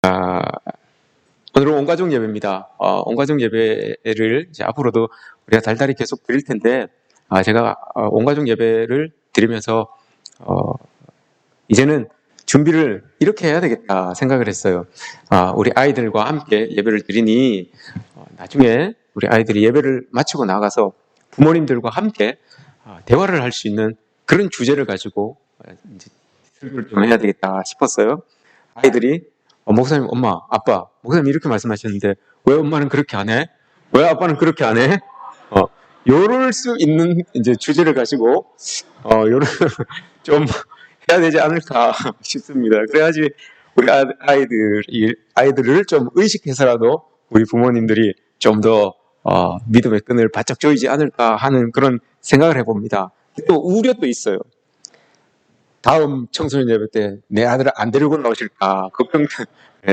아, 오늘은 온가족 예배입니다. 온가족 예배를 이제 앞으로도 우리가 달달이 계속 드릴 텐데, 제가 온가족 예배를 드리면서 이제는 준비를 이렇게 해야 되겠다 생각을 했어요. 우리 아이들과 함께 예배를 드리니 나중에 우리 아이들이 예배를 마치고 나가서 부모님들과 함께 대화를 할 수 있는 그런 주제를 가지고 이제 설교를 좀 해야 되겠다 싶었어요. 아이들이 목사님, 엄마, 아빠, 목사님 이렇게 말씀하셨는데 왜 엄마는 그렇게 안 해? 왜 아빠는 그렇게 안 해? 요럴 수 있는 이제 주제를 가지고 요를 좀 해야 되지 않을까 싶습니다. 그래야지 우리 아이들을 좀 의식해서라도 우리 부모님들이 좀 더 믿음의 끈을 바짝 조이지 않을까 하는 그런 생각을 해봅니다. 또 우려도 있어요. 다음 청소년 예배 때 내 아들을 안 데리고 나오실까 걱정,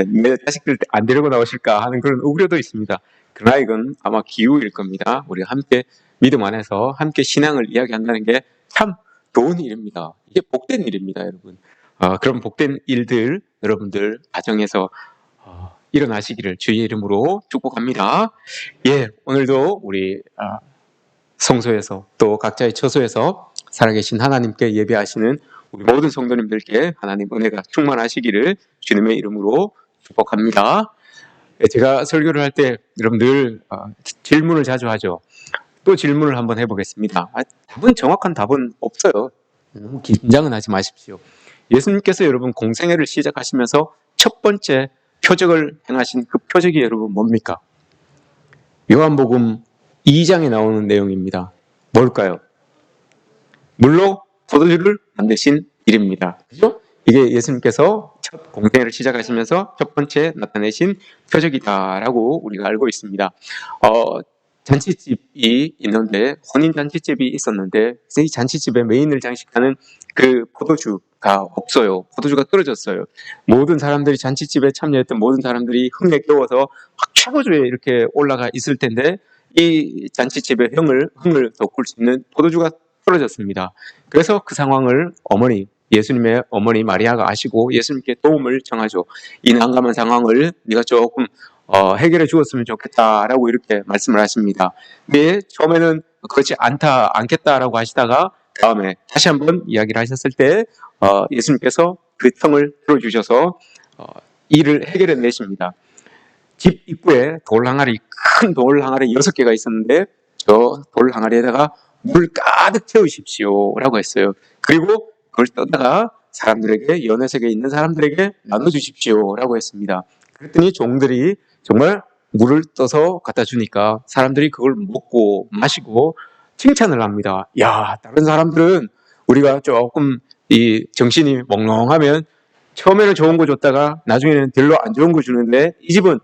내 자식들 안 데리고 나오실까 하는 그런 우려도 있습니다. 그러나 이건 아마 기우일 겁니다. 우리가 함께 믿음 안에서 함께 신앙을 이야기한다는 게 참 좋은 일입니다. 이게 복된 일입니다, 여러분. 그런 복된 일들 여러분들 가정에서 일어나시기를 주의 이름으로 축복합니다. 예, 오늘도 우리 성소에서 또 각자의 처소에서 살아계신 하나님께 예배하시는 우리 모든 성도님들께 하나님 은혜가 충만하시기를 주님의 이름으로 축복합니다. 제가 설교를 할 때 여러분들 질문을 자주 하죠. 또 질문을 한번 해보겠습니다. 정확한 답은 없어요. 너무 긴장은 하지 마십시오. 예수님께서 여러분 공생애를 시작하시면서 첫 번째 표적을 행하신 그 표적이 여러분 뭡니까? 요한복음 2장에 나오는 내용입니다. 뭘까요? 물로 포도주를 만드신 일입니다. 그죠? 이게 예수님께서 첫 공생애를 시작하시면서 첫 번째 나타내신 표적이다라고 우리가 알고 있습니다. 잔치집이 있는데 혼인 잔치집이 있었는데 이 잔치집에 메인을 장식하는 그 포도주가 없어요. 포도주가 떨어졌어요. 모든 사람들이 잔치집에 참여했던 모든 사람들이 흥에 겨워서 막 최고조에 이렇게 올라가 있을 텐데 이 잔치집의 흥을 돋굴 수 있는 포도주가 떨어졌습니다. 그래서 그 상황을 예수님의 어머니 마리아가 아시고 예수님께 도움을 청하죠. 이 난감한 상황을 네가 조금 해결해 주었으면 좋겠다라고 이렇게 말씀을 하십니다. 근데 처음에는 그렇지 않겠다라고 하시다가 다음에 다시 한번 이야기를 하셨을 때 예수님께서 그 틈을 들어주셔서 일을 해결해 내십니다. 집 입구에 큰 돌 항아리 6개가 있었는데 저 돌 항아리에다가 물 가득 채우십시오 라고 했어요. 그리고 그걸 떠다가 사람들에게, 연회색에 있는 사람들에게 나눠주십시오 라고 했습니다. 그랬더니 종들이 정말 물을 떠서 갖다 주니까 사람들이 그걸 먹고 마시고 칭찬을 합니다. 야, 다른 사람들은 우리가 조금 이 정신이 멍롱하면 처음에는 좋은 거 줬다가 나중에는 별로 안 좋은 거 주는데 이 집은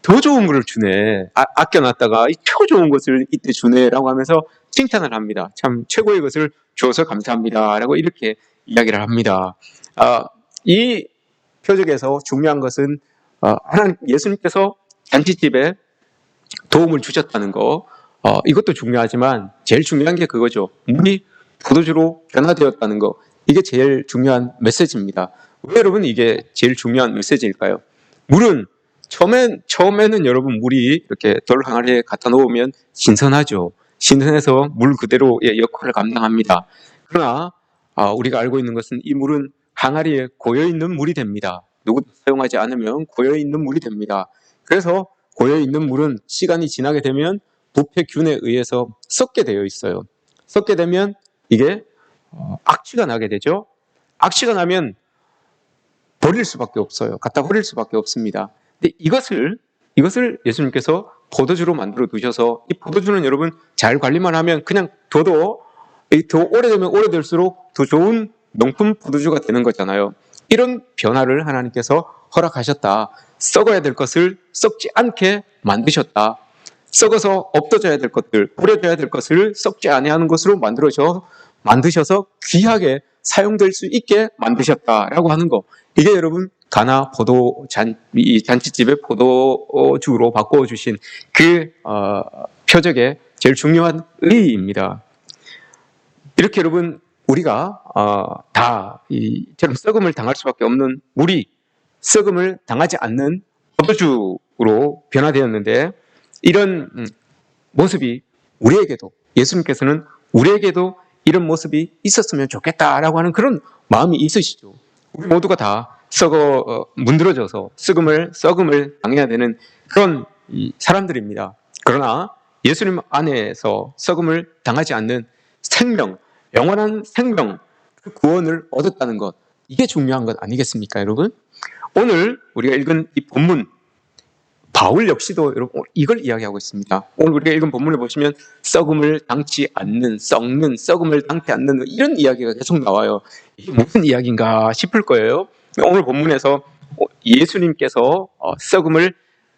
더 좋은 거를 주네. 아껴놨다가 최고 좋은 것을 이때 주네라고 하면서 칭찬을 합니다. 참 최고의 것을 주어서 감사합니다라고 이렇게 이야기를 합니다. 이 표적에서 중요한 것은 하나님 예수님께서 잔치집에 도움을 주셨다는 거, 이것도 중요하지만 제일 중요한 게 그거죠. 물이 포도주로 변화되었다는 거. 이게 제일 중요한 메시지입니다. 왜 여러분 이게 제일 중요한 메시지일까요? 물은 처음에는 여러분 물이 이렇게 돌 항아리에 갖다 놓으면 신선하죠. 신선해서 물 그대로의 역할을 감당합니다. 그러나 우리가 알고 있는 것은 이 물은 항아리에 고여있는 물이 됩니다. 누구도 사용하지 않으면 고여있는 물이 됩니다. 그래서 고여있는 물은 시간이 지나게 되면 부패균에 의해서 썩게 되어 있어요. 썩게 되면 이게 악취가 나게 되죠. 악취가 나면 버릴 수밖에 없어요. 갖다 버릴 수밖에 없습니다. 근데 이것을 예수님께서 포도주로 만들어 두셔서 이 포도주는 여러분 잘 관리만 하면 그냥 더 오래되면 오래될수록 더 좋은 명품 포도주가 되는 거잖아요. 이런 변화를 하나님께서 허락하셨다. 썩어야 될 것을 썩지 않게 만드셨다. 썩어서 없어져야 될 것들, 버려져야 될 것을 썩지 아니하는 것으로 만드셔서 귀하게 사용될 수 있게 만드셨다라고 하는 거. 이게 여러분 가나 이 잔치집의 포도주로 바꿔주신 그 표적의 제일 중요한 의의입니다. 이렇게 여러분 우리가 다 이처럼 썩음을 당할 수밖에 없는 물이 썩음을 당하지 않는 포도주로 변화되었는데 이런 모습이 우리에게도 예수님께서는 우리에게도 이런 모습이 있었으면 좋겠다라고 하는 그런 마음이 있으시죠. 우리 모두가 다 문드러져서 썩음을 당해야 되는 그런 사람들입니다. 그러나 예수님 안에서 썩음을 당하지 않는 생명, 영원한 생명, 그 구원을 얻었다는 것, 이게 중요한 것 아니겠습니까, 여러분? 오늘 우리가 읽은 이 본문, 바울 역시도 여러분 이걸 이야기하고 있습니다. 오늘 우리가 읽은 본문을 보시면 썩음을 당치 않는, 썩음을 당치 않는 이런 이야기가 계속 나와요. 이게 무슨 이야기인가 싶을 거예요. 오늘 본문에서 예수님께서 썩음을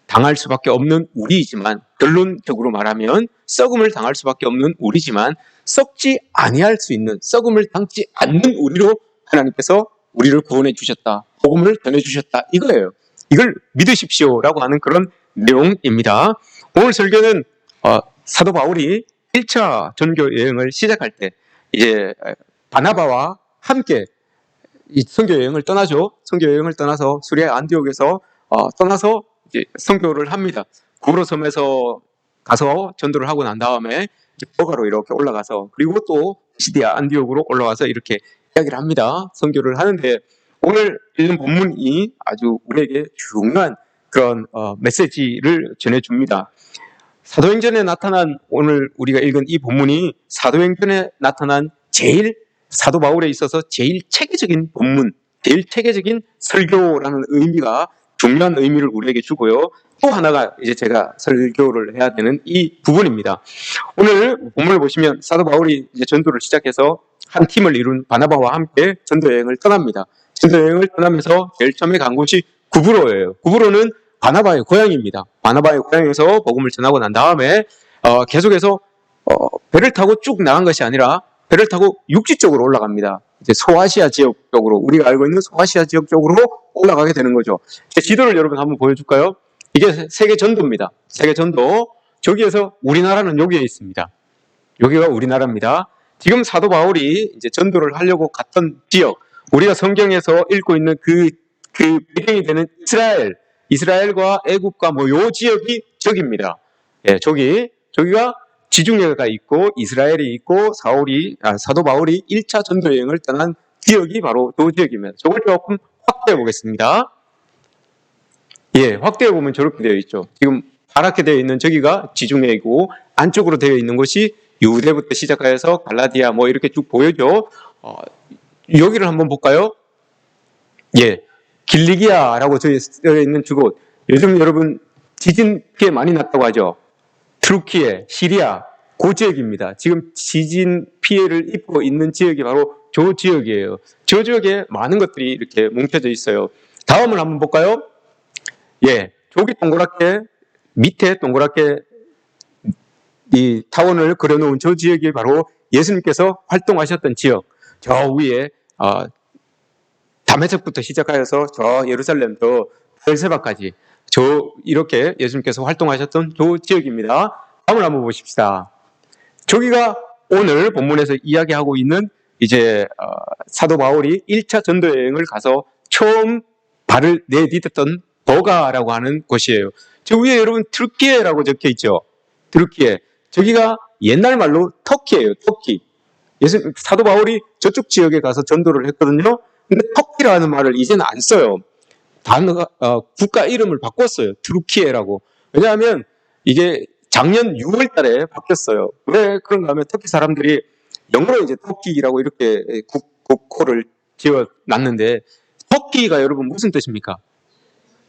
당할 수밖에 없는 우리이지만, 결론적으로 말하면 썩음을 당할 수밖에 없는 우리지만 썩지 아니할 수 있는, 썩음을 당치 않는 우리로 하나님께서 우리를 구원해 주셨다, 복음을 전해 주셨다, 이거예요. 이걸 믿으십시오라고 하는 그런 내용입니다. 오늘 설교는 사도 바울이 1차 전교 여행을 시작할 때 이제 바나바와 함께 이 선교 여행을 떠나죠. 선교 여행을 떠나서 수리아 안디옥에서 떠나서 이제 선교를 합니다. 구브로 섬에서 가서 전도를 하고 난 다음에 버가로 이렇게 올라가서, 그리고 또 시디아 안디옥으로 올라가서 이렇게 이야기를 합니다. 선교를 하는데 오늘 읽는 본문이 아주 우리에게 중요한 그런 메시지를 전해줍니다. 사도행전에 나타난, 오늘 우리가 읽은 이 본문이 사도행전에 나타난 사도 바울에 있어서 제일 체계적인 본문, 제일 체계적인 설교라는 의미가, 중요한 의미를 우리에게 주고요. 또 하나가 이제 제가 설교를 해야 되는 이 부분입니다. 오늘 본문을 보시면 사도 바울이 이제 전도를 시작해서 한 팀을 이룬 바나바와 함께 전도 여행을 떠납니다. 전도 여행을 떠나면서 제일 처음에 간 곳이 구브로예요. 구브로는 바나바의 고향입니다. 바나바의 고향에서 복음을 전하고 난 다음에 계속해서 배를 타고 쭉 나간 것이 아니라 배를 타고 육지 쪽으로 올라갑니다. 이제 소아시아 지역 쪽으로, 우리가 알고 있는 소아시아 지역 쪽으로 올라가게 되는 거죠. 지도를 여러분 한번 보여줄까요? 이게 세계 전도입니다. 세계 전도. 저기에서 우리나라는 여기에 있습니다. 여기가 우리나라입니다. 지금 사도 바울이 이제 전도를 하려고 갔던 지역, 우리가 성경에서 읽고 있는 그 배경이 되는 이스라엘과 애국과 요 지역이 저기입니다. 예, 저기가 지중해가 있고 이스라엘이 있고 사도 바울이 1차 전도 여행을 떠난 지역이 바로 그 지역입니다. 저걸 조금 확대해 보겠습니다. 예, 확대해 보면 저렇게 되어 있죠. 지금 파랗게 되어 있는 저기가 지중해이고, 안쪽으로 되어 있는 곳이 유대부터 시작해서 갈라디아 이렇게 쭉 보여줘. 여기를 한번 볼까요? 예, 길리기아라고 저기 쓰여 있는 주곳. 요즘 여러분 지진 피해 많이 났다고 하죠. 트루키에, 시리아, 그 지역입니다. 지금 지진 피해를 입고 있는 지역이 바로 저 지역이에요. 저 지역에 많은 것들이 이렇게 뭉쳐져 있어요. 다음을 한번 볼까요? 예, 저기 동그랗게, 밑에 동그랗게 이 타원을 그려놓은 저 지역이 바로 예수님께서 활동하셨던 지역. 저 위에 다메섹부터 시작하여서 저 예루살렘, 저 베르세바까지 이렇게 예수님께서 활동하셨던 저 지역입니다. 다음을 한번 보십시다. 저기가 오늘 본문에서 이야기하고 있는 이제 사도 바울이 1차 전도 여행을 가서 처음 발을 내딛었던 버가라고 하는 곳이에요. 저 위에 여러분 트루키에라고 적혀 있죠. 트루키에. 저기가 옛날 말로 터키예요. 터키. 사도 바울이 저쪽 지역에 가서 전도를 했거든요. 근데 터키라는 말을 이제는 안 써요. 단어가 국가 이름을 바꿨어요. 트루키에라고. 왜냐하면 이게 작년 6월 달에 바뀌었어요. 왜 그런가 하면 터키 사람들이 영어로 이제 터키라고 이렇게 국호를 지어 놨는데, 터키가 여러분 무슨 뜻입니까?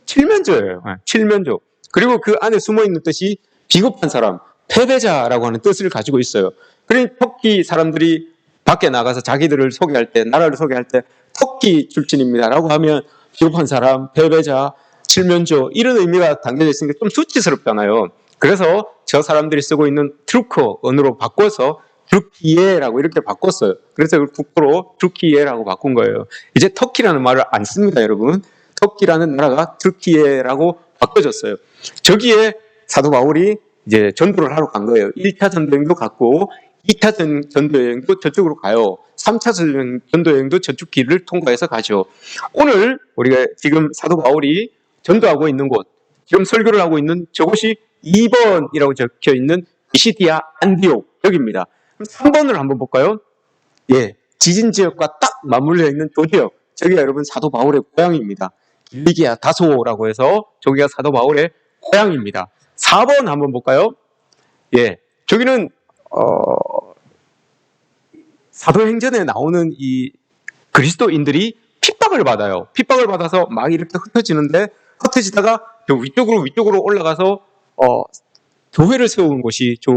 칠면조예요. 칠면조. 그리고 그 안에 숨어 있는 뜻이 비겁한 사람, 패배자라고 하는 뜻을 가지고 있어요. 그러니 터키 사람들이 밖에 나가서 자기들을 소개할 때, 나라를 소개할 때 터키 출신입니다라고 하면 비겁한 사람, 패배자, 칠면조, 이런 의미가 담겨져 있으니까 좀 수치스럽잖아요. 그래서 저 사람들이 쓰고 있는 트루크 언어로 바꿔서 트루키에라고 이렇게 바꿨어요. 그래서 그 국호로 트루키에라고 바꾼 거예요. 이제 터키라는 말을 안 씁니다, 여러분. 터키라는 나라가 트루키에라고 바꿔졌어요. 저기에 사도 바울이 이제 전도를 하러 간 거예요. 1차 전도행도 갔고 2차 전도 여행도 저쪽으로 가요. 3차 전도 여행도 저쪽 길을 통과해서 가죠. 오늘 우리가 지금 사도 바울이 전도하고 있는 곳, 지금 설교를 하고 있는 저곳이 2번이라고 적혀 있는 비시디아 안디옥 여기입니다. 그럼 3번을 한번 볼까요? 예, 지진 지역과 딱 맞물려 있는 저 지역, 저기가 여러분 사도 바울의 고향입니다. 길리기아 다소라고 해서 저기가 사도 바울의 고향입니다. 4번 한번 볼까요? 예, 저기는 사도행전에 나오는 이 그리스도인들이 핍박을 받아요. 핍박을 받아서 막 이렇게 흩어지는데 흩어지다가 위쪽으로 올라가서 교회를 세운 곳이 저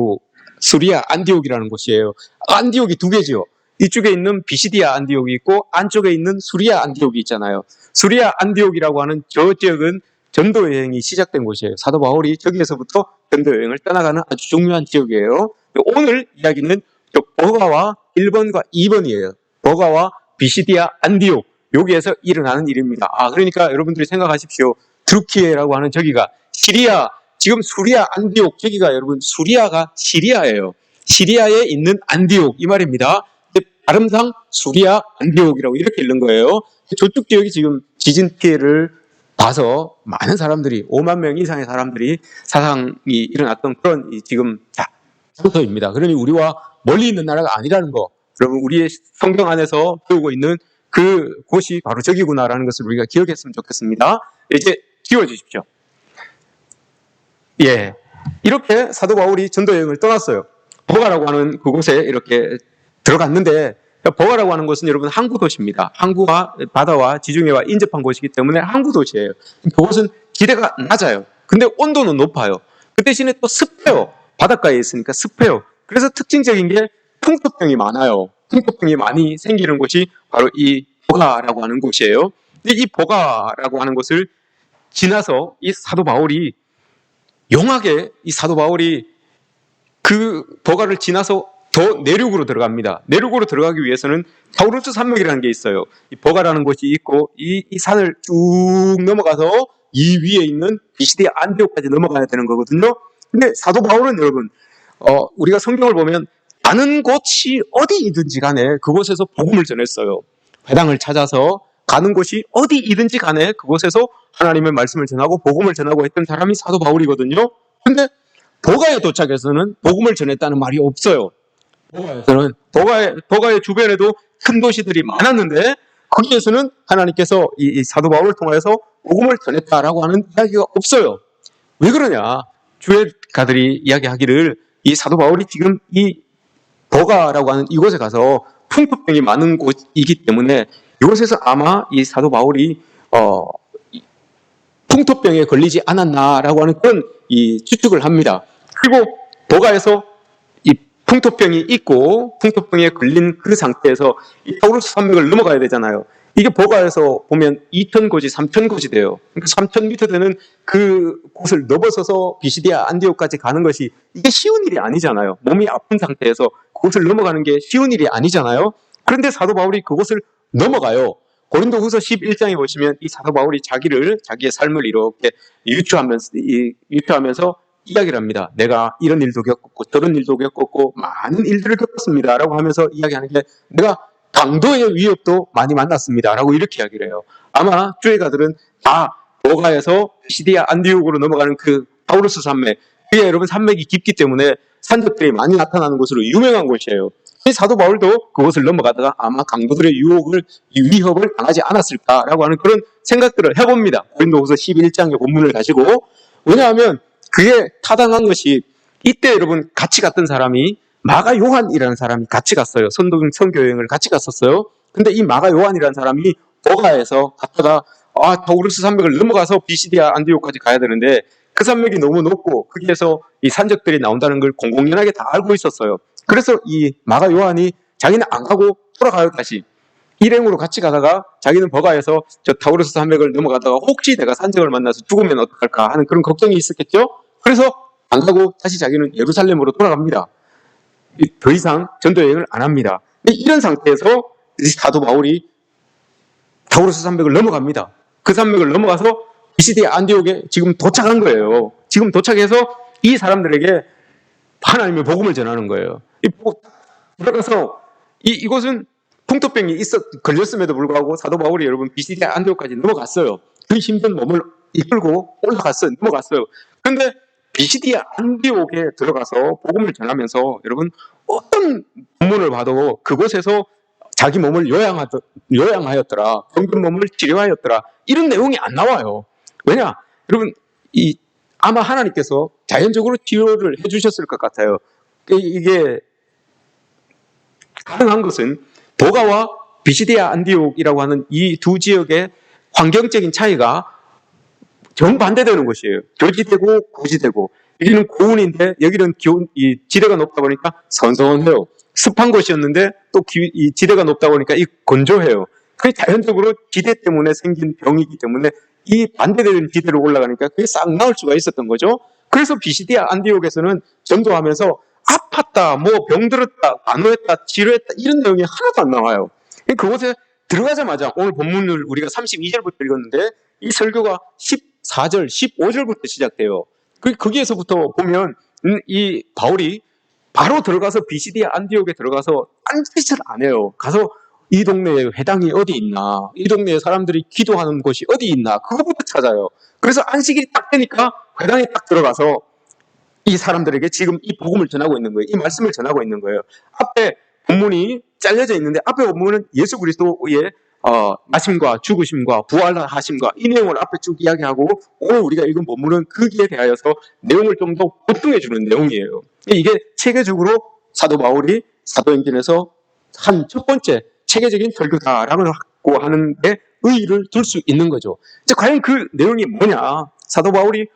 수리아 안디옥이라는 곳이에요. 안디옥이 두 개죠. 이쪽에 있는 비시디아 안디옥이 있고 안쪽에 있는 수리아 안디옥이 있잖아요. 수리아 안디옥이라고 하는 저 지역은 전도 여행이 시작된 곳이에요. 사도 바울이 저기에서부터 전도 여행을 떠나가는 아주 중요한 지역이에요. 오늘 이야기는 버가와 1번과 2번이에요. 버가와 비시디아 안디옥 여기에서 일어나는 일입니다. 그러니까 여러분들이 생각하십시오. 드루키에라고 하는 저기가 시리아, 지금 수리아 안디옥 저기가 여러분 수리아가 시리아예요. 시리아에 있는 안디옥 이 말입니다. 발음상 수리아 안디옥이라고 이렇게 읽는 거예요. 저쪽 지역이 지금 지진 피해를 봐서 많은 사람들이 5만 명 이상의 사람들이 사상이 일어났던 그런 지금 장소입니다. 그러니 우리와 멀리 있는 나라가 아니라는 거, 여러분 우리의 성경 안에서 배우고 있는 그 곳이 바로 저기구나라는 것을 우리가 기억했으면 좋겠습니다. 이제 지워주십시오. 예, 이렇게 사도 바울이 전도 여행을 떠났어요. 버가라고 하는 그곳에 이렇게 들어갔는데, 버가라고 하는 곳은 여러분 항구 도시입니다. 항구와 바다와 지중해와 인접한 곳이기 때문에 항구 도시예요. 그곳은 기대가 낮아요. 근데 온도는 높아요. 그 대신에 또 습해요. 바닷가에 있으니까 습해요. 그래서 특징적인 게 풍토병이 많아요. 풍토병이 많이 생기는 곳이 바로 이 버가라고 하는 곳이에요. 근데 이 버가라고 하는 곳을 지나서 이 사도 바울이 용하게 이 사도 바울이 그 버가를 지나서 더 내륙으로 들어갑니다. 내륙으로 들어가기 위해서는 타우루스 산맥이라는 게 있어요. 이 버가라는 곳이 있고 이 산을 쭉 넘어가서 이 위에 있는 비시디아 안디옥까지 넘어가야 되는 거거든요. 근데 사도 바울은 여러분 우리가 성경을 보면 가는 곳이 어디이든지 간에 그곳에서 복음을 전했어요. 회당을 찾아서 가는 곳이 어디이든지 간에 그곳에서 하나님의 말씀을 전하고 복음을 전하고 했던 사람이 사도 바울이거든요. 근데 버가에 도착해서는 복음을 전했다는 말이 없어요. 버가의 주변에도 큰 도시들이 많았는데 거기에서는 하나님께서 이 사도 바울을 통해서 복음을 전했다라고 하는 이야기가 없어요. 왜 그러냐? 주회가들이 이야기하기를 이 사도 바울이 지금 이 버가라고 하는 이곳에 가서 풍토병이 많은 곳이기 때문에 이곳에서 아마 이 사도 바울이 풍토병에 걸리지 않았나라고 하는 그런 이 추측을 합니다. 그리고 버가에서 이 풍토병이 있고 풍토병에 걸린 그 상태에서 이 타우루스 산맥을 넘어가야 되잖아요. 이게 버가에서 보면 2,000고지, 3,000고지 돼요. 그러니까 3,000m 되는 그 곳을 넘어서서 비시디아 안디옥까지 가는 것이 이게 쉬운 일이 아니잖아요. 몸이 아픈 상태에서 그곳을 넘어가는 게 쉬운 일이 아니잖아요. 그런데 사도 바울이 그곳을 넘어가요. 고린도후서 11장에 보시면 이 사도 바울이 자기의 삶을 이렇게 유추하면서 이야기를 합니다. 내가 이런 일도 겪었고 저런 일도 겪었고 많은 일들을 겪었습니다. 라고 하면서 이야기하는 게 내가 강도의 위협도 많이 만났습니다. 라고 이렇게 이야기를 해요. 아마 주의가들은 다 버가에서 시디아 안디옥으로 넘어가는 그 타우루스 산맥, 그게 여러분 산맥이 깊기 때문에 산적들이 많이 나타나는 곳으로 유명한 곳이에요. 사도 바울도 그곳을 넘어가다가 아마 강도들의 위협을 당하지 않았을까라고 하는 그런 생각들을 해봅니다. 고린도후서 11장의 본문을 가지고. 왜냐하면 그게 타당한 것이 이때 여러분 같이 갔던 사람이 마가 요한이라는 사람이 같이 갔어요. 선교 여행을 같이 갔었어요. 근데 이 마가 요한이라는 사람이 버가에서 갔다가 타우루스 산맥을 넘어가서 비시디아 안디옥까지 가야 되는데 그 산맥이 너무 높고 거기에서 이 산적들이 나온다는 걸 공공연하게 다 알고 있었어요. 그래서 이 마가 요한이 자기는 안 가고 돌아가요. 다시 일행으로 같이 가다가 자기는 버가에서 저 타우루스 산맥을 넘어가다가 혹시 내가 산적을 만나서 죽으면 어떡할까 하는 그런 걱정이 있었겠죠. 그래서 안 가고 다시 자기는 예루살렘으로 돌아갑니다. 더 이상 전도 여행을 안 합니다. 근데 이런 상태에서 사도 바울이 타우루스 산맥을 넘어갑니다. 그 산맥을 넘어가서 비시디아 안디옥에 지금 도착한 거예요. 지금 도착해서 이 사람들에게 하나님의 복음을 전하는 거예요. 들어가서 이곳은 풍토병이 걸렸음에도 불구하고 사도 바울이 여러분 비시디아 안디옥까지 넘어갔어요. 그 힘든 몸을 이끌고 올라갔어요. 넘어갔어요. 그런데 비시디아 안디옥에 들어가서 복음을 전하면서 여러분 어떤 본문을 봐도 그곳에서 자기 몸을 요양하였더라. 병든 몸을 치료하였더라. 이런 내용이 안 나와요. 왜냐? 여러분 아마 하나님께서 자연적으로 치료를 해주셨을 것 같아요. 이게 가능한 것은 도가와 비시디아 안디옥이라고 하는 이 두 지역의 환경적인 차이가 정반대되는 곳이에요. 교지되고 고지되고, 여기는 고온인데 여기는 지대가 높다 보니까 선선해요. 습한 곳이었는데 또 지대가 높다 보니까 건조해요. 그게 자연적으로 지대 때문에 생긴 병이기 때문에 이 반대되는 지대로 올라가니까 그게 싹 나을 수가 있었던 거죠. 그래서 비시디아 안디옥에서는 전도하면서 아팠다, 뭐 병들었다, 간호했다, 치료했다 이런 내용이 하나도 안 나와요. 그곳에 들어가자마자 오늘 본문을 우리가 32절부터 읽었는데 이 설교가 14절, 15절부터 시작돼요. 거기에서부터 보면 이 바울이 바로 들어가서 비시디아 안디옥에 들어가서 딴짓을 안 해요. 가서 이 동네에 회당이 어디 있나, 이 동네에 사람들이 기도하는 곳이 어디 있나, 그거부터 찾아요. 그래서 안식일이 딱 되니까 회당에 딱 들어가서 이 사람들에게 지금 이 복음을 전하고 있는 거예요. 이 말씀을 전하고 있는 거예요. 앞에 본문이 잘려져 있는데 앞에 본문은 예수 그리스도의 나심과 죽으심과 부활하심과 이 내용을 앞에 쭉 이야기하고 오늘 우리가 읽은 본문은 거기에 대하여서 내용을 좀 더 보충해 주는 내용이에요. 이게 체계적으로 사도 바울이 사도행전에서 한 첫 번째 체계적인 설교다라고 하는 데 의의를 둘 수 있는 거죠. 이제 과연 그 내용이 뭐냐? 사도 바울이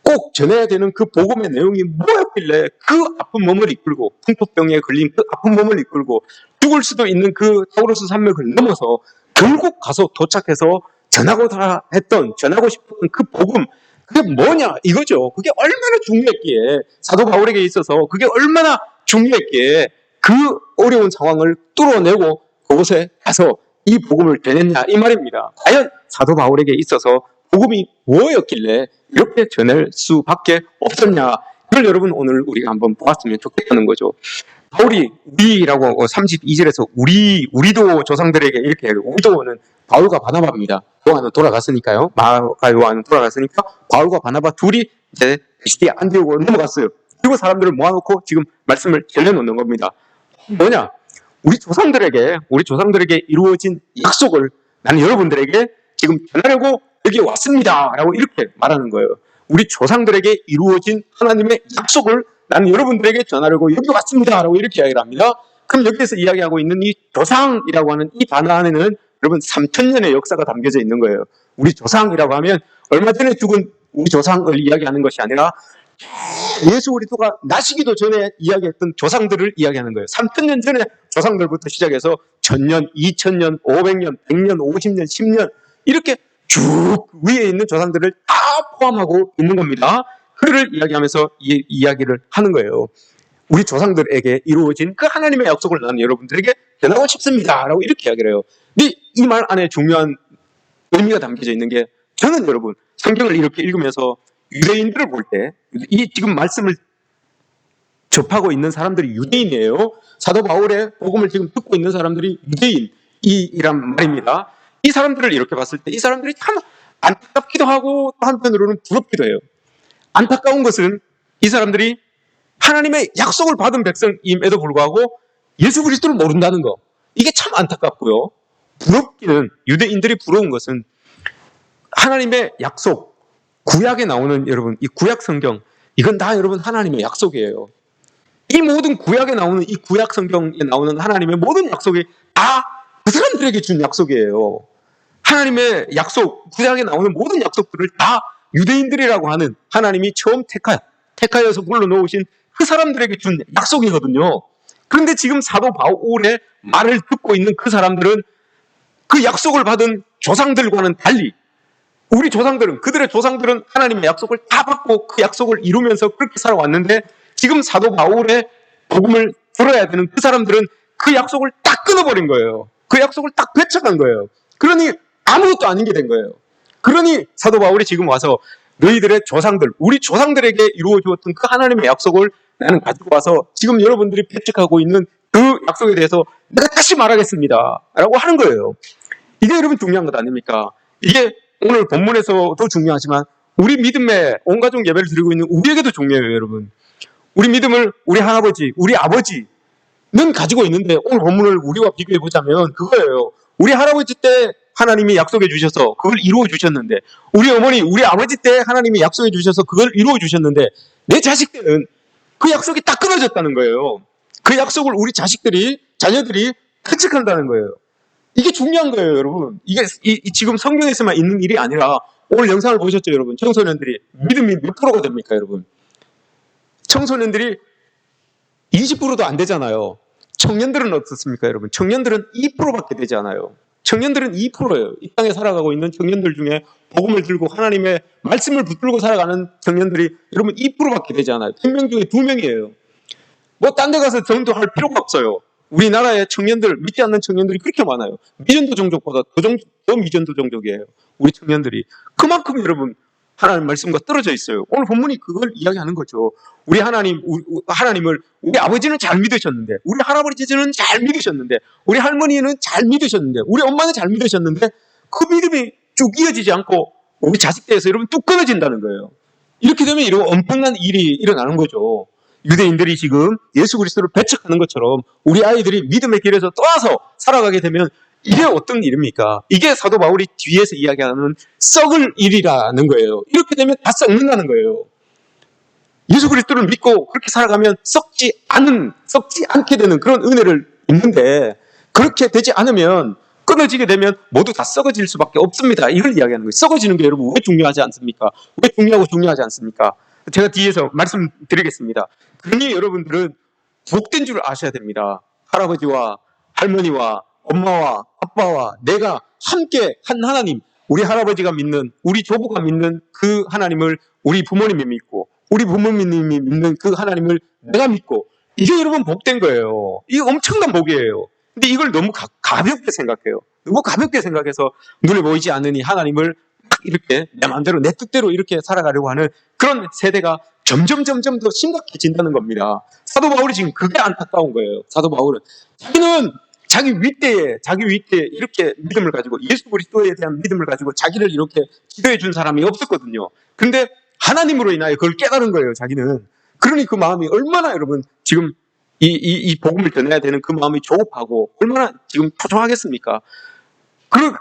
꼭 전해야 되는 그 복음의 내용이 뭐였길래 그 아픈 몸을 이끌고 풍토병에 걸린 그 아픈 몸을 이끌고 죽을 수도 있는 그 타우로스 산맥을 넘어서 결국 가서 도착해서 전하고 싶었던 그 복음, 그게 뭐냐 이거죠. 그게 얼마나 중요했기에, 사도 바울에게 있어서 그게 얼마나 중요했기에 그 어려운 상황을 뚫어내고 그곳에 가서 이 복음을 전했냐 이 말입니다. 과연 사도 바울에게 있어서 복음이 뭐였길래 이렇게 전할 수밖에 없었냐, 이걸 여러분 오늘 우리가 한번 보았으면 좋겠다는 거죠. 바울이 우리라고 하고 32절에서 우리도 조상들에게 이렇게 해요. 우리도는 바울과 바나바입니다. 요한은 돌아갔으니까요. 마가 요한은 돌아갔으니까 바울과 바나바 둘이 이제 비시디아 안디옥으로 넘어갔어요. 그리고 사람들을 모아놓고 지금 말씀을 전해놓는 겁니다. 뭐냐? 우리 조상들에게 이루어진 약속을 나는 여러분들에게 지금 전하려고 여기 왔습니다 라고 이렇게 말하는 거예요. 우리 조상들에게 이루어진 하나님의 약속을 나는 여러분들에게 전하려고 여기 왔습니다 라고 이렇게 이야기를 합니다. 그럼 여기에서 이야기하고 있는 이 조상이라고 하는 이 단어 안에는 여러분 3000년의 역사가 담겨져 있는 거예요. 우리 조상이라고 하면 얼마 전에 죽은 우리 조상을 이야기하는 것이 아니라 예수 그리스도가 나시기도 전에 이야기했던 조상들을 이야기하는 거예요. 3000년 전에 조상들부터 시작해서 1000년, 2000년, 500년, 100년, 50년, 10년 이렇게 쭉 위에 있는 조상들을 다 포함하고 있는 겁니다. 그를 이야기하면서 이야기를 하는 거예요. 우리 조상들에게 이루어진 그 하나님의 약속을 나는 여러분들에게 전하고 싶습니다 라고 이렇게 이야기를 해요. 근데 이 말 안에 중요한 의미가 담겨져 있는 게, 저는 여러분 성경을 이렇게 읽으면서 유대인들을 볼 때, 이 지금 말씀을 접하고 있는 사람들이 유대인이에요. 사도 바울의 복음을 지금 듣고 있는 사람들이 유대인이란 말입니다. 이 사람들을 이렇게 봤을 때 이 사람들이 참 안타깝기도 하고 또 한편으로는 부럽기도 해요. 안타까운 것은 이 사람들이 하나님의 약속을 받은 백성임에도 불구하고 예수 그리스도를 모른다는 거, 이게 참 안타깝고요. 부럽기는, 유대인들이 부러운 것은 하나님의 약속, 구약에 나오는 여러분 이 구약 성경, 이건 다 여러분 하나님의 약속이에요. 이 모든 구약에 나오는 이 구약 성경에 나오는 하나님의 모든 약속이 다 그 사람들에게 준 약속이에요. 하나님의 약속, 구약에 나오는 모든 약속들을 다 유대인들이라고 하는 하나님이 처음 택하여서 불러놓으신 그 사람들에게 준 약속이거든요. 그런데 지금 사도 바울의 말을 듣고 있는 그 사람들은 그 약속을 받은 조상들과는 달리, 그들의 조상들은 하나님의 약속을 다 받고 그 약속을 이루면서 그렇게 살아왔는데, 지금 사도 바울의 복음을 들어야 되는 그 사람들은 그 약속을 딱 끊어버린 거예요. 그 약속을 딱 배척한 거예요. 그러니 아무것도 아닌 게 된 거예요. 그러니 사도 바울이 지금 와서 너희들의 조상들, 우리 조상들에게 이루어 주었던 그 하나님의 약속을 나는 가지고 와서 지금 여러분들이 배척하고 있는 그 약속에 대해서 내가 다시 말하겠습니다 라고 하는 거예요. 이게 여러분 중요한 것 아닙니까? 이게 오늘 본문에서도 중요하지만 우리 믿음에 온 가족 예배를 드리고 있는 우리에게도 중요해요, 여러분. 우리 믿음을 우리 할아버지, 우리 아버지는 가지고 있는데 오늘 본문을 우리와 비교해 보자면 그거예요. 우리 할아버지 때 하나님이 약속해 주셔서 그걸 이루어 주셨는데, 우리 어머니, 우리 아버지 때 하나님이 약속해 주셔서 그걸 이루어 주셨는데, 내 자식 때는 그 약속이 딱 끊어졌다는 거예요. 그 약속을 우리 자식들이, 자녀들이 간직한다는 거예요. 이게 중요한 거예요, 여러분. 이게 지금 성경에서만 있는 일이 아니라 오늘 영상을 보셨죠, 여러분? 청소년들이 믿음이 몇 프로가 됩니까, 여러분? 청소년들이 20%도 안 되잖아요. 청년들은 어떻습니까, 여러분? 청년들은 2%밖에 되지 않아요. 청년들은 2%예요. 이 땅에 살아가고 있는 청년들 중에 복음을 들고 하나님의 말씀을 붙들고 살아가는 청년들이 여러분 2%밖에 되지 않아요. 100명 중에 2명이에요. 뭐 딴 데 가서 전도할 필요가 없어요. 우리나라의 청년들, 믿지 않는 청년들이 그렇게 많아요. 미전도 종족보다 더 미전도 종족이에요. 우리 청년들이. 그만큼 여러분 하나님 말씀과 떨어져 있어요. 오늘 본문이 그걸 이야기하는 거죠. 우리 하나님을 우리 아버지는 잘 믿으셨는데, 우리 할아버지는 잘 믿으셨는데, 우리 할머니는 잘 믿으셨는데, 우리 엄마는 잘 믿으셨는데 그 믿음이 쭉 이어지지 않고 우리 자식대에서 여러분 뚝 끊어진다는 거예요. 이렇게 되면 이런 엄청난 일이 일어나는 거죠. 유대인들이 지금 예수 그리스도를 배척하는 것처럼 우리 아이들이 믿음의 길에서 떠나서 살아가게 되면 이게 어떤 일입니까? 이게 사도 바울이 뒤에서 이야기하는 썩을 일이라는 거예요. 이렇게 되면 다 썩는다는 거예요. 예수 그리스도를 믿고 그렇게 살아가면 썩지 않게 되는 그런 은혜를 입는데, 그렇게 되지 않으면, 끊어지게 되면 모두 다 썩어질 수밖에 없습니다. 이걸 이야기하는 거예요. 썩어지는 게 여러분 왜 중요하지 않습니까? 왜 중요하지 않습니까? 제가 뒤에서 말씀드리겠습니다. 그러니 여러분들은 복된 줄 아셔야 됩니다. 할아버지와 할머니와 엄마와 아빠와 내가 함께 한 하나님, 우리 할아버지가 믿는, 우리 조부가 믿는 그 하나님을 우리 부모님이 믿고, 우리 부모님이 믿는 그 하나님을 내가 믿고, 이게 여러분 복된 거예요. 이게 엄청난 복이에요. 근데 이걸 너무 가볍게 생각해요. 너무 가볍게 생각해서 눈에 보이지 않으니 하나님을 막 이렇게 내 마음대로 내 뜻대로 이렇게 살아가려고 하는 그런 세대가 점점 더 심각해진다는 겁니다. 사도 바울이 지금 그게 안타까운 거예요. 사도 바울은 자기는 자기 윗대에 이렇게 믿음을 가지고, 예수 그리스도에 대한 믿음을 가지고 자기를 이렇게 기도해 준 사람이 없었거든요. 근데 하나님으로 인하여 그걸 깨달은 거예요, 자기는. 그러니 그 마음이 얼마나 여러분 지금 이 복음을 전해야 되는 그 마음이 조급하고 얼마나 지금 초조하겠습니까? 그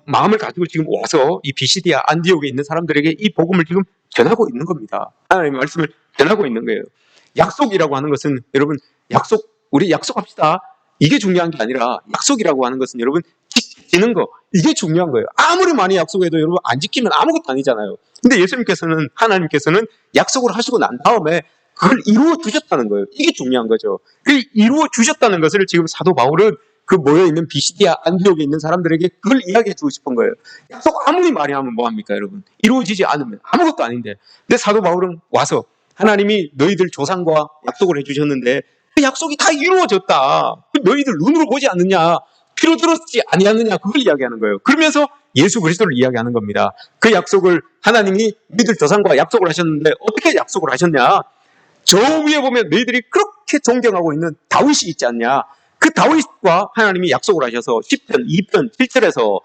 마음을 가지고 지금 와서 이 비시디아 안디옥에 있는 사람들에게 이 복음을 지금 전하고 있는 겁니다. 하나님의 말씀을 전하고 있는 거예요. 약속이라고 하는 것은 여러분 우리 약속합시다. 이게 중요한 게 아니라 약속이라고 하는 것은 여러분 지키는 거, 이게 중요한 거예요. 아무리 많이 약속해도 여러분 안 지키면 아무것도 아니잖아요. 근데 하나님께서는 약속을 하시고 난 다음에 그걸 이루어 주셨다는 거예요. 이게 중요한 거죠. 그 이루어 주셨다는 것을 지금 사도 바울은 그 모여있는 비시디아 안디옥에 있는 사람들에게 그걸 이야기해 주고 싶은 거예요. 약속 아무리 많이 하면 뭐합니까, 여러분? 이루어지지 않으면 아무것도 아닌데. 근데 사도 바울은 와서 하나님이 너희들 조상과 약속을 해주셨는데 그 약속이 다 이루어졌다. 너희들 눈으로 보지 않느냐, 귀로 들었지 아니하느냐, 그걸 이야기하는 거예요. 그러면서 예수 그리스도를 이야기하는 겁니다. 그 약속을 하나님이 너희들 조상과 약속을 하셨는데 어떻게 약속을 하셨냐? 저 위에 보면 너희들이 그렇게 존경하고 있는 다윗이 있지 않냐? 그 다윗과 하나님이 약속을 하셔서 10편, 2편, 7절에서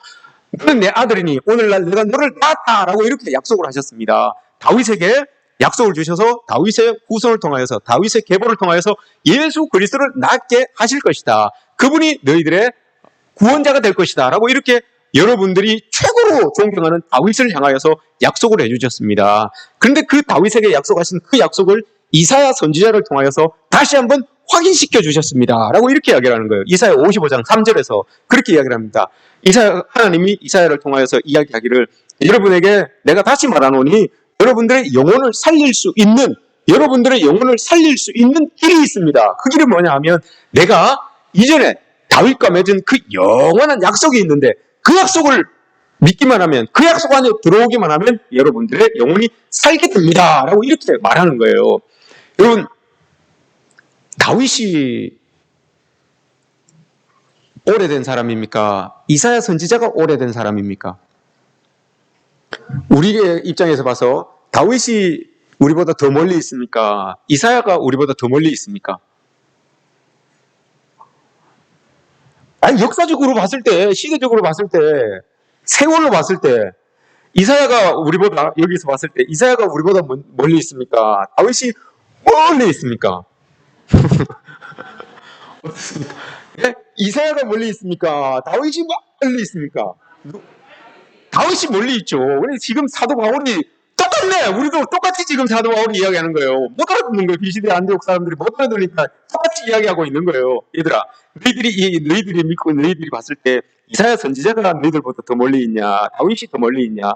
너는 내 아들이니 오늘날 내가 너를 낳았다라고 이렇게 약속을 하셨습니다. 다윗에게 약속을 주셔서 다윗의 후손을 통하여서, 다윗의 계보를 통하여서 예수 그리스도를 낳게 하실 것이다. 그분이 너희들의 구원자가 될 것이다 라고 이렇게 여러분들이 최고로 존경하는 다윗을 향하여서 약속을 해주셨습니다. 그런데 그 다윗에게 약속하신 그 약속을 이사야 선지자를 통하여서 다시 한번 확인시켜 주셨습니다 라고 이렇게 이야기를 하는 거예요. 이사야 55장 3절에서 그렇게 이야기를 합니다. 하나님이 이사야를 통하여서 이야기하기를, 여러분에게 내가 다시 말하노니 여러분들의 영혼을 살릴 수 있는 길이 있습니다. 그 길은 뭐냐 하면, 내가 이전에 다윗과 맺은 그 영원한 약속이 있는데 그 약속을 믿기만 하면, 그 약속 안에 들어오기만 하면 여러분들의 영혼이 살게 됩니다 라고 이렇게 말하는 거예요. 여러분, 다윗이 오래된 사람입니까? 이사야 선지자가 오래된 사람입니까? 우리의 입장에서 봐서 다윗이 우리보다 더 멀리 있습니까? 이사야가 우리보다 더 멀리 있습니까? 아니, 역사적으로 봤을 때, 시대적으로 봤을 때, 세월로 봤을 때, 이사야가 우리보다, 여기서 봤을 때, 이사야가 우리보다 멀리 있습니까? 다윗이 멀리 있습니까? 예? 이사야가 멀리 있습니까? 다윗이 멀리 있습니까? 다윗이 멀리 있죠. 우리 지금 사도 바울이 똑같네. 우리도 똑같이 지금 사도 바울이 이야기하는 거예요. 못 알아듣는 거예요. 비시대 안디옥 사람들이 못 알아들으니까 똑같이 이야기하고 있는 거예요. 얘들아, 너희들이 믿고 너희들이 봤을 때 이사야 선지자가 너희들보다 더 멀리 있냐? 다윗이 더 멀리 있냐?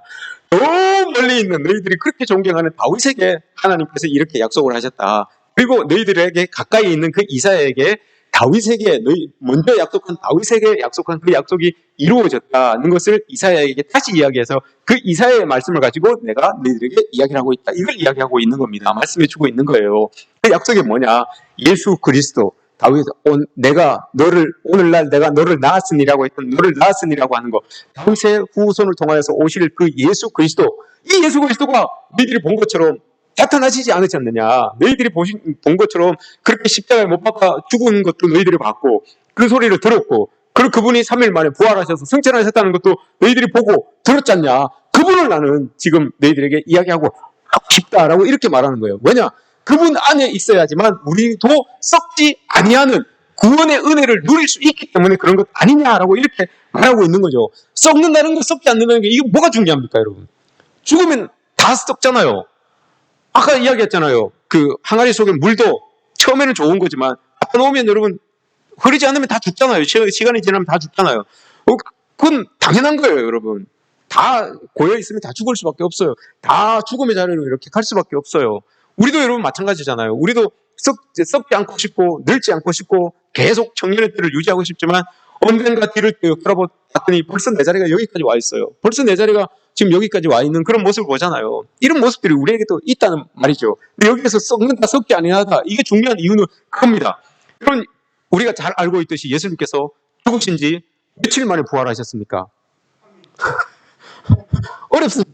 더 멀리 있는 너희들이 그렇게 존경하는 다윗에게 하나님께서 이렇게 약속을 하셨다. 그리고 너희들에게 가까이 있는 그 이사야에게 다윗에게 너희 먼저 약속한 다윗에게 약속한 그 약속이 이루어졌다는 것을 이사야에게 다시 이야기해서 그 이사야의 말씀을 가지고 내가 너희들에게 이야기를 하고 있다. 이걸 이야기하고 있는 겁니다. 말씀해 주고 있는 거예요. 그 약속이 뭐냐? 예수 그리스도. 다윗 내가 너를 오늘날 내가 너를 낳았으니라고 했던 너를 낳았으니라고 하는 거. 다윗의 후손을 통하여서 오실 그 예수 그리스도. 이 예수 그리스도가 너희들이 본 것처럼 나타나시지 않으셨느냐. 너희들이 본 것처럼 그렇게 십자가에 못 박아 죽은 것도 너희들이 봤고 그 소리를 들었고 그리고 그분이 3일 만에 부활하셔서 승천하셨다는 것도 너희들이 보고 들었잖냐. 그분을 나는 지금 너희들에게 이야기하고 싶다라고 이렇게 말하는 거예요. 왜냐? 그분 안에 있어야지만 우리도 썩지 아니하는 구원의 은혜를 누릴 수 있기 때문에 그런 것 아니냐라고 이렇게 말하고 있는 거죠. 썩는다는 거 썩지 않는다는 게 이거 뭐가 중요합니까, 여러분? 죽으면 다 썩잖아요. 아까 이야기했잖아요. 그 항아리 속에 물도 처음에는 좋은 거지만 갖다 놓으면 여러분 흐르지 않으면 다 죽잖아요. 시간이 지나면 다 죽잖아요. 그건 당연한 거예요, 여러분. 다 고여 있으면 다 죽을 수밖에 없어요. 다 죽음의 자리로 이렇게 갈 수밖에 없어요. 우리도 여러분 마찬가지잖아요. 우리도 썩지 않고 싶고 늙지 않고 싶고 계속 청년의 때를 유지하고 싶지만 언젠가 뒤를 돌아봤더니 벌써 내 자리가 여기까지 와 있어요. 벌써 내 자리가 지금 여기까지 와 있는 그런 모습을 보잖아요. 이런 모습들이 우리에게도 있다는 말이죠. 근데 여기에서 썩는다, 썩지 아니하다. 이게 중요한 이유는 그겁니다. 여러분, 우리가 잘 알고 있듯이 예수님께서 죽으신 지 며칠 만에 부활하셨습니까? 어렵습니다.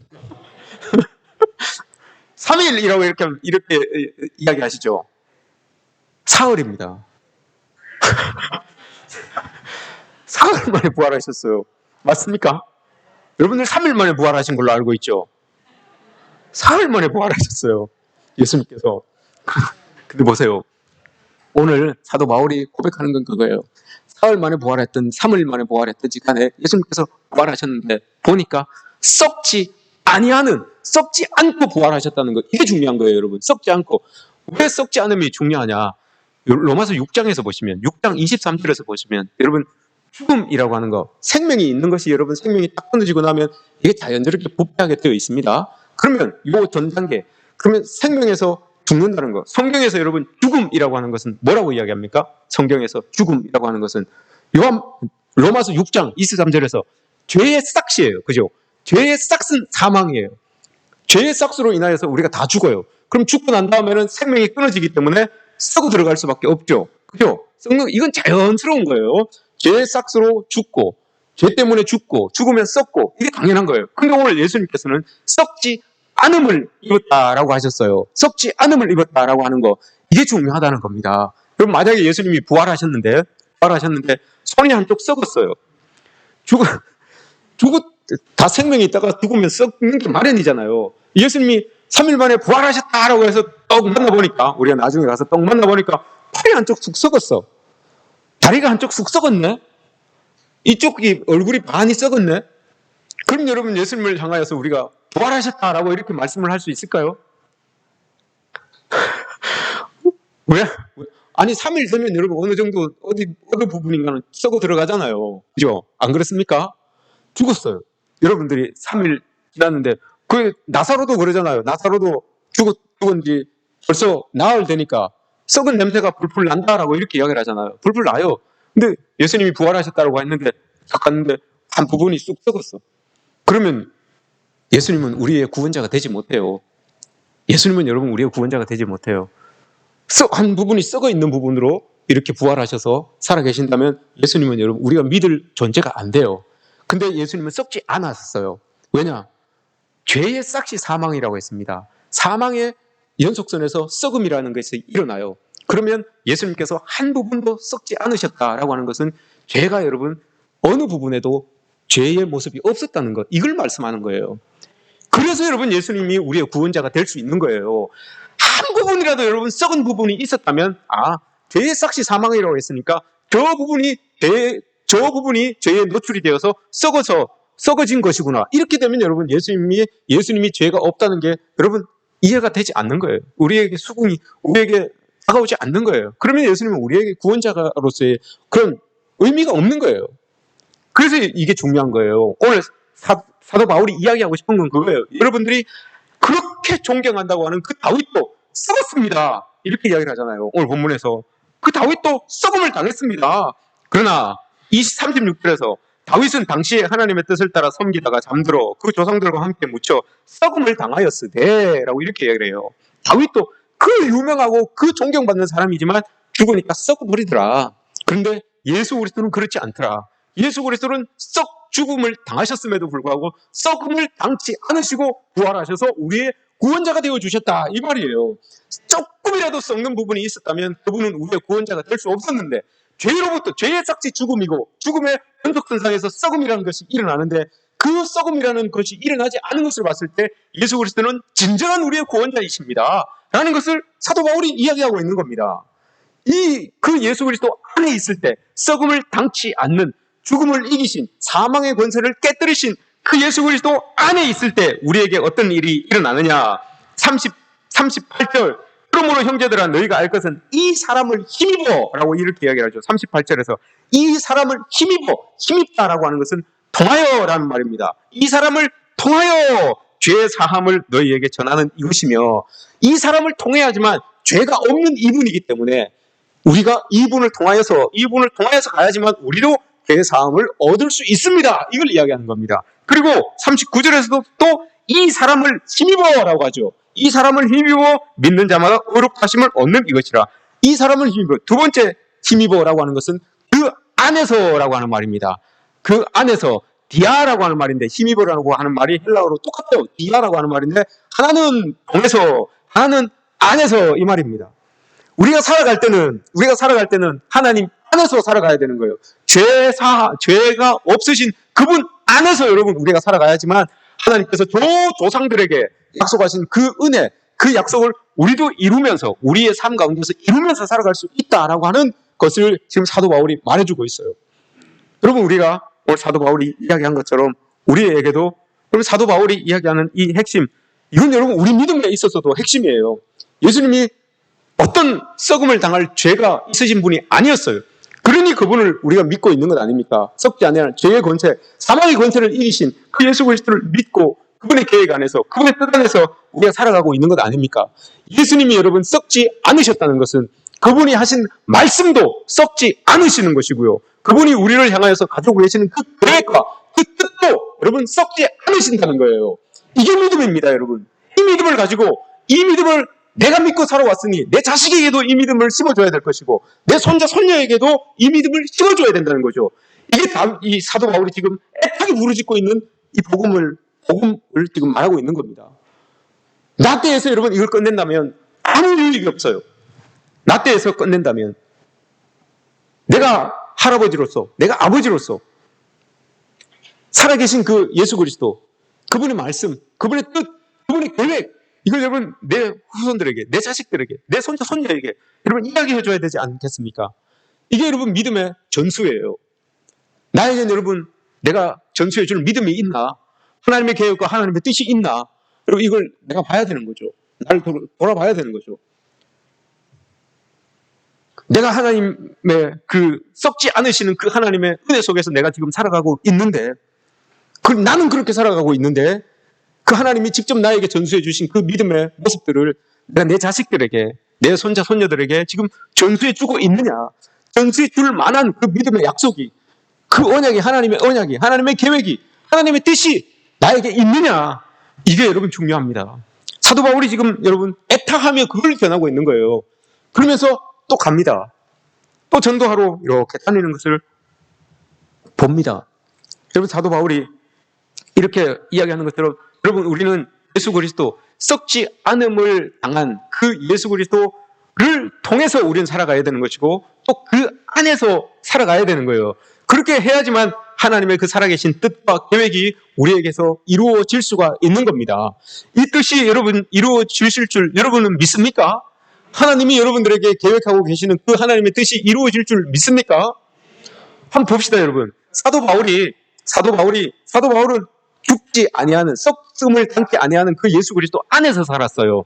3일이라고 이렇게 이야기하시죠. 사흘입니다. 사흘 만에 부활하셨어요. 맞습니까? 여러분들 3일 만에 부활하신 걸로 알고 있죠? 사흘 만에 부활하셨어요. 예수님께서. 근데 보세요. 오늘 사도 바울이 고백하는 건 그거예요. 사흘 만에 부활했든 3일 만에 부활했든지 간에 예수님께서 부활하셨는데 보니까 썩지 않고 부활하셨다는 거. 이게 중요한 거예요, 여러분. 썩지 않고. 왜 썩지 않음이 중요하냐? 로마서 6장에서 보시면 6장 23절에서 보시면 여러분 죽음이라고 하는 거, 생명이 있는 것이 여러분 생명이 딱 끊어지고 나면 이게 자연스럽게 부패하게 되어 있습니다. 그러면 요 전 단계, 그러면 생명에서 죽는다는 거. 성경에서 여러분 죽음이라고 하는 것은 뭐라고 이야기합니까? 성경에서 죽음이라고 하는 것은 로마서 6장 23절에서 죄의 싹이에요. 그죠? 죄의 싹은 사망이에요. 죄의 싹으로 인하여서 우리가 다 죽어요. 그럼 죽고 난 다음에는 생명이 끊어지기 때문에 썩어 들어갈 수밖에 없죠. 그죠? 이건 자연스러운 거예요. 죄의 싹으로 죽고, 죄 때문에 죽고, 죽으면 썩고, 이게 당연한 거예요. 근데 오늘 예수님께서는 썩지 않음을 입었다라고 하셨어요. 썩지 않음을 입었다라고 하는 거, 이게 중요하다는 겁니다. 그럼 만약에 예수님이 부활하셨는데 손이 한쪽 썩었어요. 다 생명이 있다가 죽으면 썩는 게 마련이잖아요. 예수님이 3일 만에 부활하셨다라고 해서 떡 만나보니까, 우리가 나중에 가서 떡 만나보니까 팔이 한쪽 쑥 썩었어. 다리가 한쪽 쑥 썩었네? 이쪽이 얼굴이 반이 썩었네? 그럼 여러분 예수님을 향하여서 우리가 부활하셨다라고 이렇게 말씀을 할 수 있을까요? 왜? 아니 3일 되면 여러분 어느 정도 어느 부분인가는 썩어 들어가잖아요. 그죠? 안 그렇습니까? 죽었어요. 여러분들이 3일 지났는데 그 나사로도 그러잖아요. 나사로도 죽은 지 벌써 나흘 되니까 썩은 냄새가 풀풀 난다라고 이렇게 이야기를 하잖아요. 풀풀 나요. 근데 예수님이 부활하셨다고 했는데 갔는데 한 부분이 쑥 썩었어. 그러면 예수님은 우리의 구원자가 되지 못해요. 예수님은 여러분 우리의 구원자가 되지 못해요. 한 부분이 썩어 있는 부분으로 이렇게 부활하셔서 살아계신다면 예수님은 여러분 우리가 믿을 존재가 안 돼요. 근데 예수님은 썩지 않았어요. 왜냐? 죄의 싹이 사망이라고 했습니다. 사망의 연속선에서 썩음이라는 것이 일어나요. 그러면 예수님께서 한 부분도 썩지 않으셨다라고 하는 것은 죄가 여러분 어느 부분에도 죄의 모습이 없었다는 것, 이걸 말씀하는 거예요. 그래서 여러분 예수님이 우리의 구원자가 될 수 있는 거예요. 한 부분이라도 여러분 썩은 부분이 있었다면 죄의 삭시 사망이라고 했으니까 저 부분이 죄에 노출이 되어서 썩어진 것이구나. 이렇게 되면 여러분 예수님이 죄가 없다는 게 여러분 이해가 되지 않는 거예요. 우리에게 수긍이 우리에게 다가오지 않는 거예요. 그러면 예수님은 우리에게 구원자로서의 그런 의미가 없는 거예요. 그래서 이게 중요한 거예요. 오늘 사도 바울이 이야기하고 싶은 건 그거예요. 여러분들이 그렇게 존경한다고 하는 그 다윗도 썩었습니다. 이렇게 이야기를 하잖아요. 오늘 본문에서. 그 다윗도 썩음을 당했습니다. 그러나 36절에서 다윗은 당시에 하나님의 뜻을 따라 섬기다가 잠들어 그 조상들과 함께 묻혀 썩음을 당하였으되 라고 이렇게 이야기를 해요. 다윗도 그 유명하고 그 존경받는 사람이지만 죽으니까 썩어버리더라. 그런데 예수 그리스도는 그렇지 않더라. 예수 그리스도는 썩 죽음을 당하셨음에도 불구하고 썩음을 당치 않으시고 부활하셔서 우리의 구원자가 되어주셨다 이 말이에요. 조금이라도 썩는 부분이 있었다면 그분은 우리의 구원자가 될 수 없었는데 죄로부터 죄의 삭지 죽음이고 죽음의 연속선상에서 썩음이라는 것이 일어나는데 그 썩음이라는 것이 일어나지 않은 것을 봤을 때 예수 그리스도는 진정한 우리의 구원자이십니다 라는 것을 사도 바울이 이야기하고 있는 겁니다. 그 예수 그리스도 안에 있을 때 썩음을 당치 않는 죽음을 이기신 사망의 권세를 깨뜨리신 그 예수 그리스도 안에 있을 때 우리에게 어떤 일이 일어나느냐. 38절 그러므로 형제들아 너희가 알 것은 이 사람을 힘입어 라고 이렇게 이야기를 하죠. 38절에서 이 사람을 힘입다라고 하는 것은 통하여라는 말입니다. 이 사람을 통하여 죄 사함을 너희에게 전하는 이것이며 이 사람을 통해야지만 죄가 없는 이분이기 때문에 우리가 이분을 통하여서 가야지만 우리도 죄 사함을 얻을 수 있습니다. 이걸 이야기하는 겁니다. 그리고 39절에서도 또 이 사람을 힘입어라고 하죠. 이 사람을 힘입어 믿는 자마다 의롭다심을 얻는 이것이라. 이 사람을 힘입어. 두 번째 힘입어라고 하는 것은 그 안에서라고 하는 말입니다. 그 안에서 디아라고 하는 말인데 힘입어라고 하는 말이 헬라어로 똑같아요. 디아라고 하는 말인데 하나는 동에서 하나는 안에서 이 말입니다. 우리가 살아갈 때는 하나님 안에서 살아가야 되는 거예요. 죄가 없으신 그분 안에서 여러분 우리가 살아가야지만 하나님께서 조상들에게 약속하신 그 은혜, 그 약속을 우리도 이루면서 우리의 삶 가운데서 이루면서 살아갈 수 있다라고 하는 것을 지금 사도 바울이 말해주고 있어요. 여러분 우리가 오늘 사도 바울이 이야기한 것처럼 우리에게도 여러분 사도 바울이 이야기하는 이 핵심, 이건 여러분 우리 믿음에 있어서도 핵심이에요. 예수님이 어떤 썩음을 당할 죄가 있으신 분이 아니었어요. 그러니 그분을 우리가 믿고 있는 것 아닙니까? 썩지 않는 죄의 권세, 사망의 권세를 이기신 그 예수 그리스도를 믿고 그분의 계획 안에서, 그분의 뜻 안에서 우리가 살아가고 있는 것 아닙니까? 예수님이 여러분 썩지 않으셨다는 것은 그분이 하신 말씀도 썩지 않으시는 것이고요. 그분이 우리를 향하여서 가지고 계시는 그 계획과 그 뜻도 여러분 썩지 않으신다는 거예요. 이게 믿음입니다, 여러분. 이 믿음을 가지고 이 믿음을 내가 믿고 살아왔으니 내 자식에게도 이 믿음을 심어줘야 될 것이고 내 손자, 손녀에게도 이 믿음을 심어줘야 된다는 거죠. 이게 이 사도 바울이 지금 애타게 부르짖고 있는 이 복음을 지금 말하고 있는 겁니다. 나 때에서 여러분 이걸 끝낸다면 아무 유익이 없어요. 나 때에서 끝낸다면 내가 할아버지로서, 내가 아버지로서 살아계신 그 예수 그리스도, 그분의 말씀, 그분의 뜻, 그분의 계획, 이걸 여러분 내 후손들에게, 내 자식들에게, 내 손자, 손녀에게 여러분 이야기해줘야 되지 않겠습니까? 이게 여러분 믿음의 전수예요. 나에게는 여러분 내가 전수해줄 믿음이 있나? 하나님의 계획과 하나님의 뜻이 있나? 여러분 이걸 내가 봐야 되는 거죠. 나를 돌아봐야 되는 거죠. 내가 하나님의 그 썩지 않으시는 그 하나님의 은혜 속에서 내가 지금 살아가고 있는데, 나는 그렇게 살아가고 있는데 그 하나님이 직접 나에게 전수해 주신 그 믿음의 모습들을 내가 내 자식들에게, 내 손자, 손녀들에게 지금 전수해 주고 있느냐? 전수해 줄 만한 그 믿음의 약속이, 그 언약이, 하나님의 언약이, 하나님의 계획이, 하나님의 뜻이 나에게 있느냐? 이게 여러분 중요합니다. 사도 바울이 지금 여러분 애타하며 그걸 전하고 있는 거예요. 그러면서 또 갑니다. 또 전도하러 이렇게 다니는 것을 봅니다. 여러분 사도 바울이 이렇게 이야기하는 것처럼 여러분 우리는 예수 그리스도, 썩지 않음을 당한 그 예수 그리스도를 통해서 우리는 살아가야 되는 것이고 또 그 안에서 살아가야 되는 거예요. 그렇게 해야지만 하나님의 그 살아계신 뜻과 계획이 우리에게서 이루어질 수가 있는 겁니다. 이 뜻이 여러분 이루어지실 줄 여러분은 믿습니까? 하나님이 여러분들에게 계획하고 계시는 그 하나님의 뜻이 이루어질 줄 믿습니까? 한번 봅시다, 여러분. 사도 바울은 죽지 아니하는, 썩음을 담지 아니하는 그 예수 그리스도 안에서 살았어요.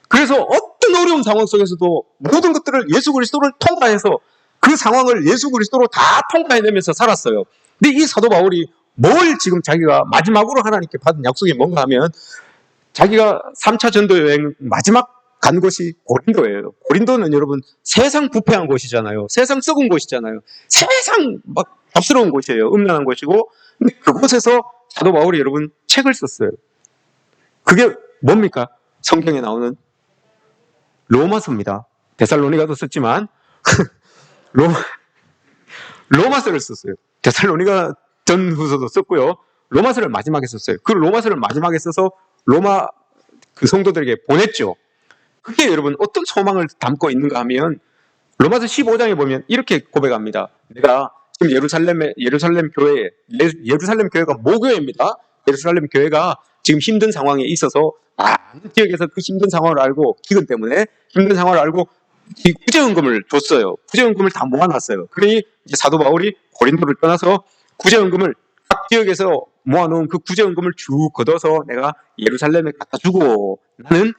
그래서 어떤 어려운 상황 속에서도 모든 것들을 예수 그리스도를 통과해서 그 상황을 예수 그리스도로 다 통과해내면서 살았어요. 근데 이 사도 바울이 뭘 지금 자기가 마지막으로 하나님께 받은 약속이 뭔가 하면 자기가 3차 전도 여행 마지막 간 곳이 고린도예요. 고린도는 여러분 세상 부패한 곳이잖아요. 세상 썩은 곳이잖아요. 세상 막 답스러운 곳이에요. 음란한 곳이고. 근데 그곳에서 사도 바울이 여러분 책을 썼어요. 그게 뭡니까? 성경에 나오는 로마서입니다. 데살로니가도 썼지만 로마서를 썼어요. 데살로니가 전후서도 썼고요. 로마서를 마지막에 썼어요. 그 로마서를 마지막에 써서 로마 그 성도들에게 보냈죠. 그게 여러분 어떤 소망을 담고 있는가 하면 로마서 15장에 보면 이렇게 고백합니다. 내가 지금 예루살렘 교회가 모교회입니다. 예루살렘 교회가 지금 힘든 상황에 있어서 많은 지역에서 그 힘든 상황을 알고 기근 때문에 힘든 상황을 알고 이 구제헌금을 줬어요. 구제헌금을 다 모아놨어요. 그러니 이제 사도 바울이 고린도를 떠나서 구제헌금을 각 지역에서 모아놓은 그 구제헌금을 쭉 걷어서 내가 예루살렘에 갖다 주고 나는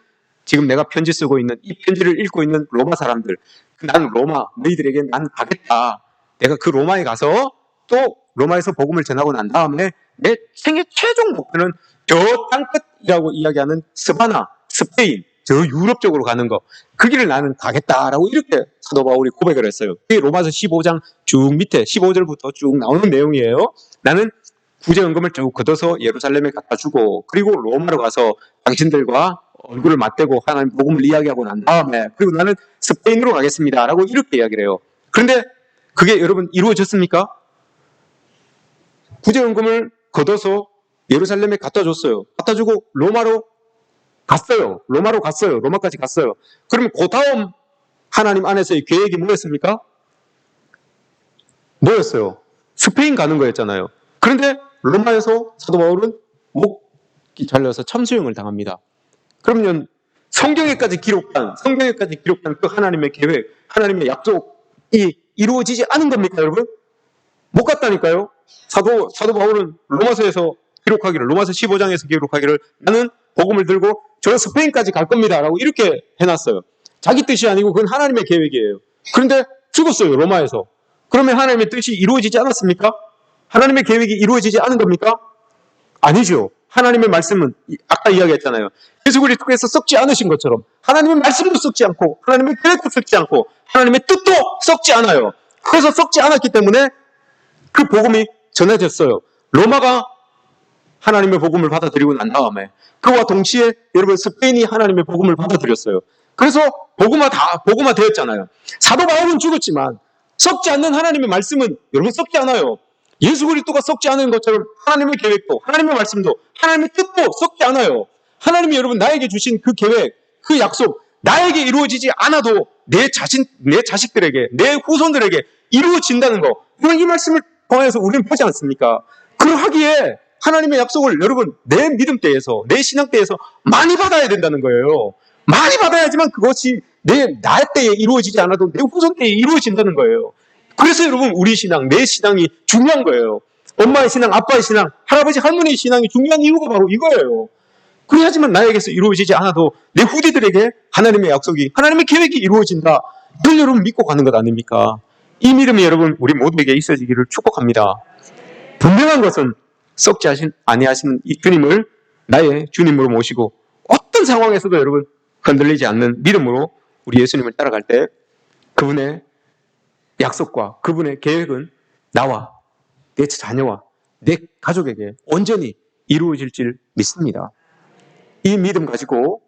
지금 내가 편지 쓰고 있는 이 편지를 읽고 있는 로마 사람들 난 로마 너희들에게 난 가겠다. 내가 그 로마에 가서 또 로마에서 복음을 전하고 난 다음에 내 생애 최종 목표는 저 땅끝이라고 이야기하는 스바나, 스페인, 저 유럽 쪽으로 가는 거. 그 길을 나는 가겠다라고 이렇게 사도 바울이 고백을 했어요. 그게 로마서 15장 쭉 밑에 15절부터 쭉 나오는 내용이에요. 나는 구제헌금을 쭉 걷어서 예루살렘에 갖다 주고 그리고 로마로 가서 당신들과 얼굴을 맞대고 하나님 복음을 이야기하고 난 다음에 그리고 나는 스페인으로 가겠습니다 라고 이렇게 이야기를 해요. 그런데 그게 여러분 이루어졌습니까? 구제헌금을 걷어서 예루살렘에 갖다 줬어요. 갖다 주고 로마로 갔어요. 로마까지 갔어요. 그러면 그 다음 하나님 안에서의 계획이 뭐였습니까? 뭐였어요? 스페인 가는 거였잖아요. 그런데 로마에서 사도 바울은 목이 잘려서 참수형을 당합니다. 그러면 성경에까지 기록한 그 하나님의 계획, 하나님의 약속이 이루어지지 않은 겁니까, 여러분? 못 갔다니까요. 사도 바울은 로마서 15장에서 기록하기를 나는 복음을 들고 저 스페인까지 갈 겁니다 라고 이렇게 해놨어요. 자기 뜻이 아니고 그건 하나님의 계획이에요. 그런데 죽었어요, 로마에서. 그러면 하나님의 뜻이 이루어지지 않았습니까? 하나님의 계획이 이루어지지 않은 겁니까? 아니죠. 하나님의 말씀은 아까 이야기했잖아요. 예수 그리스도께서 썩지 않으신 것처럼 하나님의 말씀도 썩지 않고 하나님의 계획도 썩지 않고 하나님의 뜻도 썩지 않아요. 그래서 썩지 않았기 때문에 그 복음이 전해졌어요. 로마가 하나님의 복음을 받아들이고 난 다음에 그와 동시에 여러분 스페인이 하나님의 복음을 받아들였어요. 그래서 복음화 되었잖아요. 사도 바울은 죽었지만 썩지 않는 하나님의 말씀은 여러분 썩지 않아요. 예수 그리스도가 썩지 않은 것처럼 하나님의 계획도 하나님의 말씀도 하나님의 뜻도 썩지 않아요. 하나님이 여러분 나에게 주신 그 계획, 그 약속 나에게 이루어지지 않아도 내 자식들에게, 내 후손들에게 이루어진다는 거. 이런 이 말씀을 통해서 우리는 보지 않습니까? 그러하기에 하나님의 약속을 여러분 내 믿음대에서, 내 신앙대에서 많이 받아야 된다는 거예요. 많이 받아야지만 그것이 나의 때에 이루어지지 않아도 내 후손 때에 이루어진다는 거예요. 그래서 여러분 우리 신앙, 내 신앙이 중요한 거예요. 엄마의 신앙, 아빠의 신앙, 할아버지, 할머니의 신앙이 중요한 이유가 바로 이거예요. 그래야지만 나에게서 이루어지지 않아도 내 후대들에게 하나님의 약속이, 하나님의 계획이 이루어진다. 이걸 여러분 믿고 가는 것 아닙니까? 이 믿음이 여러분 우리 모두에게 있어지기를 축복합니다. 분명한 것은 썩지 아니하시는 이 주님을 나의 주님으로 모시고 어떤 상황에서도 여러분 흔들리지 않는 믿음으로 우리 예수님을 따라갈 때 그분의 약속과 그분의 계획은 나와 내 자녀와 내 가족에게 온전히 이루어질 줄 믿습니다. 이 믿음 가지고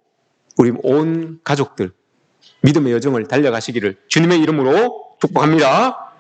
우리 온 가족들 믿음의 여정을 달려가시기를 주님의 이름으로 축복합니다.